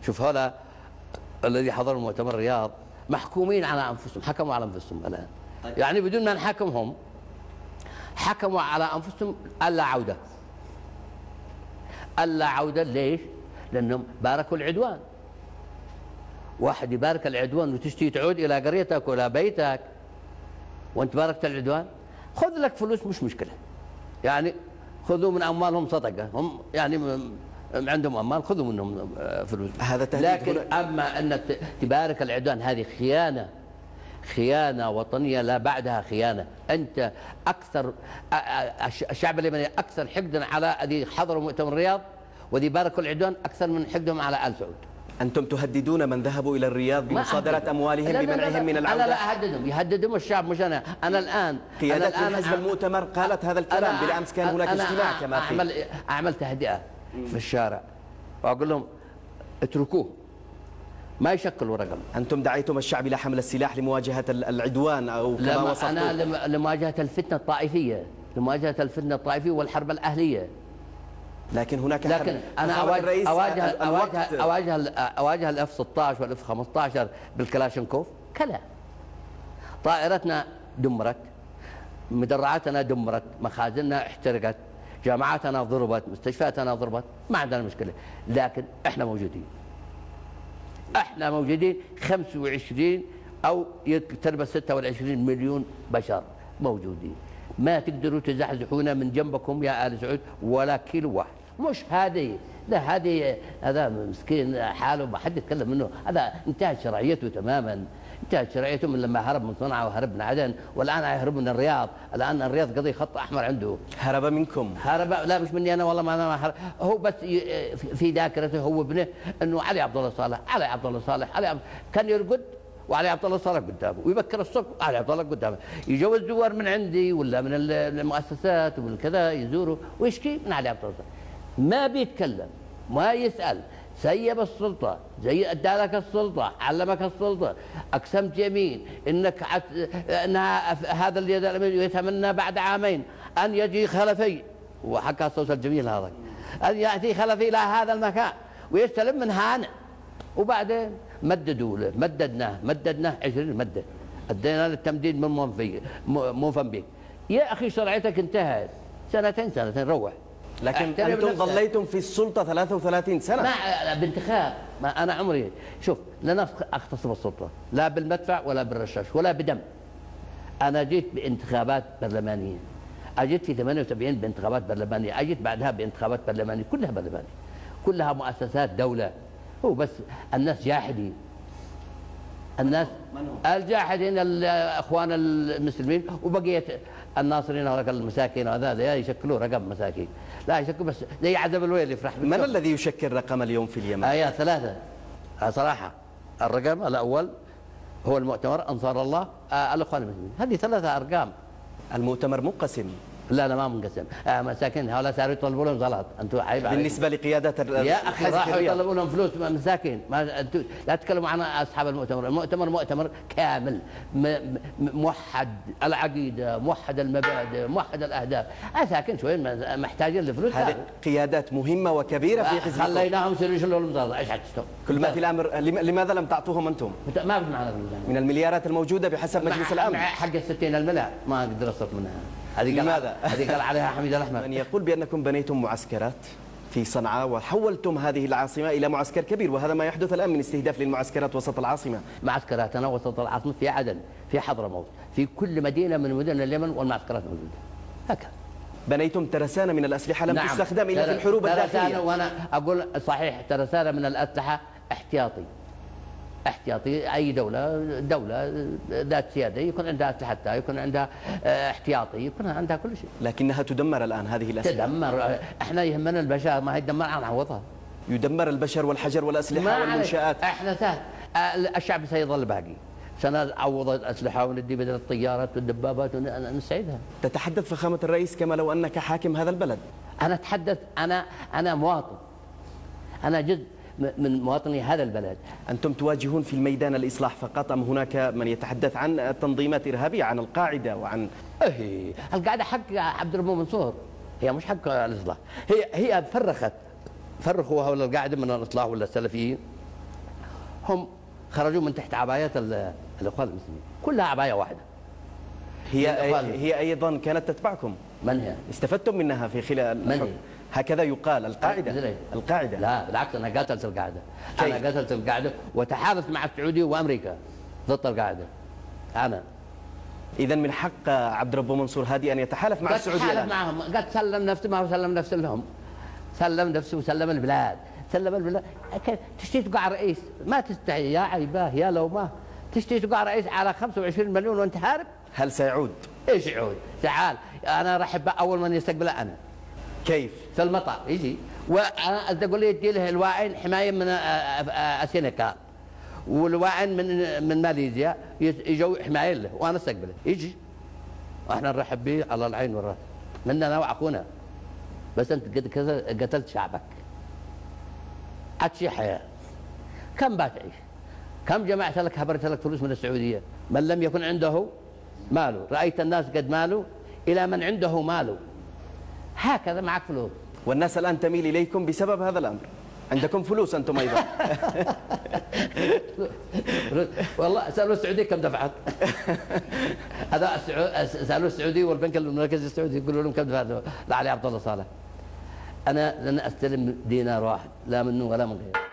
شوف هؤلاء الذي حضروا مؤتمر الرياض محكومين على انفسهم، حكموا على انفسهم الان. يعني بدون ما نحاكمهم حكموا على انفسهم الا عوده. الا عوده ليش؟ لانهم باركوا العدوان. واحد يبارك العدوان وتشتي تعود الى قريتك ولا بيتك وانت باركت العدوان، خذ لك فلوس مش مشكله. يعني خذوا من اموالهم صدقه، هم يعني عندهم اموال خذوا منهم فلوس. هذا تهديد. لكن اما انك تبارك العدوان هذه خيانه، خيانه وطنيه لا بعدها خيانه. انت اكثر الشعب اليمني اكثر حقدا على الذي حضروا مؤتمر الرياض والذي باركوا العدوان اكثر من حقدهم على ال سعود. أنتم تهددون من ذهبوا إلى الرياض بمصادرة أموالهم بمنعهم من العودة؟ أنا لا أهددهم، يهددهم الشعب مش أنا. أنا الآن قيادات حزب المؤتمر قالت هذا الكلام. بالأمس كان هناك اجتماع كما أعمل تهدئة في الشارع وأقول لهم اتركوه ما يشكلوا رقم. أنتم دعيتم الشعب إلى حمل السلاح لمواجهة العدوان أو كما وصفتم؟ أنا لمواجهة الفتنة الطائفية، لمواجهة الفتنة الطائفية والحرب الأهلية. لكن هناك لكن انا اواجه الاف 16 والاف 15 بالكلاشنكوف؟ كلا. طائرتنا دمرت، مدرعاتنا دمرت، مخازننا احترقت، جامعاتنا ضربت، مستشفياتنا ضربت، ما عندنا مشكله، لكن احنا موجودين. احنا موجودين 25 او يقترب 26 مليون بشر موجودين. ما تقدروا تزحزحونا من جنبكم يا آل سعود ولا كيلو واحد. مش هذه، لا هذه هذا مسكين حاله ما حد يتكلم منه، هذا انتهت شرعيته تماما، انتهت شرعيته من لما هرب من صنعاء وهرب من عدن، والان يهرب من الرياض. الان الرياض قضي خط احمر عنده. هرب منكم؟ هرب، لا مش مني انا والله، ما انا ما هرب. هو بس في ذاكرته هو ابنه انه علي عبد الله صالح، علي عبد الله صالح، كان يرقد وعلي عبد الله صالح قدامه، ويبكر الصبح علي عبد الله قدامه، يجوا الزوار من عندي ولا من المؤسسات ومن كذا يزوروا ويشكي من علي عبد الله صالح. ما بيتكلم، ما يسأل، سيب السلطة، زي ادالك السلطة، علمك السلطة، اقسمت يمين انك هذا اللي يتمنى بعد عامين ان يجي خلفي، وحكى الصوت الجميل هذا، ان ياتي خلفي الى هذا المكان ويستلم من هانئ. وبعدين مددوا له، مددناه 20 مده، ادينا للتمديد من موفنبيك. يا اخي شرعيتك انتهت، سنتين روح. لكن انتم ظليتم في السلطه 33 سنه. ما بانتخاب، ما انا عمري شوف لن اغتصب السلطه لا بالمدفع ولا بالرشاش ولا بدم. انا جيت بانتخابات برلمانيه، اجيت في 78 بانتخابات برلمانيه، اجيت بعدها بانتخابات برلمانيه، كلها برلمانيه، كلها مؤسسات دوله. هو بس الناس جاحدين، الناس الجاحدين الاخوان المسلمين وبقيه الناصرين هذول المساكين هذا يشكلوا رقم مساكين، لا يشكلوا بس زي عذب الويل يفرح. من الذي يشكل رقم اليوم في اليمن؟ يا ثلاثه صراحه. الرقم الاول هو المؤتمر انصار الله، الاخوان المسلمين، هذه ثلاثه ارقام. المؤتمر منقسم؟ لا ما منقسم، مساكين هؤلاء صاروا يطلبوا لهم زلط. انتم عيب بالنسبه لقيادات يا اخي راحوا يطلبوا لهم فلوس مساكين. ما لا تتكلموا عن اصحاب المؤتمر، المؤتمر مؤتمر كامل موحد العقيده، موحد المبادئ، موحد الاهداف. مساكين شوي محتاجين لفلوس. هذه قيادات مهمه وكبيره في حزبكم. خليناهم يصيروا يشيلوا لهم زلط. ايش حتشتغل؟ كل ما في الامر لماذا لم تعطوهم انتم؟ ما في معنا من المليارات الموجوده بحسب مجلس الامن حق 60 المليار ما اقدر اصرف منها. لماذا؟ هذه قال عليها حميد الأحمر. من يقول بأنكم بنيتم معسكرات في صنعاء وحولتم هذه العاصمة إلى معسكر كبير، وهذا ما يحدث الآن من استهداف للمعسكرات وسط العاصمة. معسكراتنا وسط العاصمة في عدن، في حضرموت، في كل مدينة من مدن اليمن والمعسكرات موجودة. هكذا. بنيتم ترسانة من الأسلحة لم تستخدم إلا في الحروب الداخلية. ترسانة، وأنا أقول صحيح ترسانة من الأسلحة احتياطي. اي دوله ذات سياده يكون عندها اسلحتها، يكون عندها احتياطي، يكون عندها كل شيء. لكنها تدمر الان هذه الاسلحه. تدمر، احنا يهمنا البشر، ما هي تدمر نعوضها. يدمر البشر والحجر والاسلحه والمنشات. احنا سهل، الشعب سيظل باقي، سنعوض الاسلحه وندي بدل الطيارات والدبابات ونسعدها. تتحدث فخامه الرئيس كما لو انك حاكم هذا البلد. انا اتحدث، انا مواطن، انا جزء من مواطني هذا البلد. أنتم تواجهون في الميدان الإصلاح فقط أم هناك من يتحدث عن تنظيمات إرهابية، عن القاعدة وعن القاعدة حق عبد الرب منصور، هي مش حق الإصلاح. هي فرخوا هؤلاء القاعدة من الإصلاح ولا السلفيين هم خرجوا من تحت عبايات الاخوان المسلمين، كلها عبايه واحده. هي ايضا كانت تتبعكم. من هي؟ استفدتم منها في خلال الحكم. هكذا يقال. القاعده. لا بالعكس، انا قاتلت القاعده. انا قاتلت القاعده وتحالفت مع السعوديه وامريكا ضد القاعده. انا اذا من حق عبد ربه منصور هادي ان يتحالف مع السعوديه. يتحالف معهم، قد سلم نفسه، ما هو سلم نفسه لهم، سلم نفسه وسلم البلاد، سلم البلاد. تشتي تقع رئيس ما تستحي يا عيباه يا لو ما تشتي تقع رئيس على 25 مليون وانت هارب. هل سيعود؟ ايش يعود؟ تعال انا رحب اول من يستقبله انا. كيف؟ في المطار يجي، وانا اقول له يدي له الواعين حمايه من السنغال، والواعين من ماليزيا يجوا حمايه له وانا استقبله، يجي واحنا نرحب به على العين والراس، مننا واخونا. بس انت قتلت شعبك، عاد حياه، كم بتعيش؟ كم جمعت لك هبرت لك فلوس من السعوديه؟ من لم يكن عنده ماله، رايت الناس قد ماله الى من عنده ماله. هكذا معك فلوس. والناس الان تميل اليكم بسبب هذا الامر. عندكم فلوس انتم ايضا. والله سالوا السعوديه كم دفعت. هذا سالوا السعوديه والبنك المركزي السعودي يقولوا لهم كم دفعت لعلي عبد الله صالح. انا لن استلم دينار واحد لا منه ولا من غيره.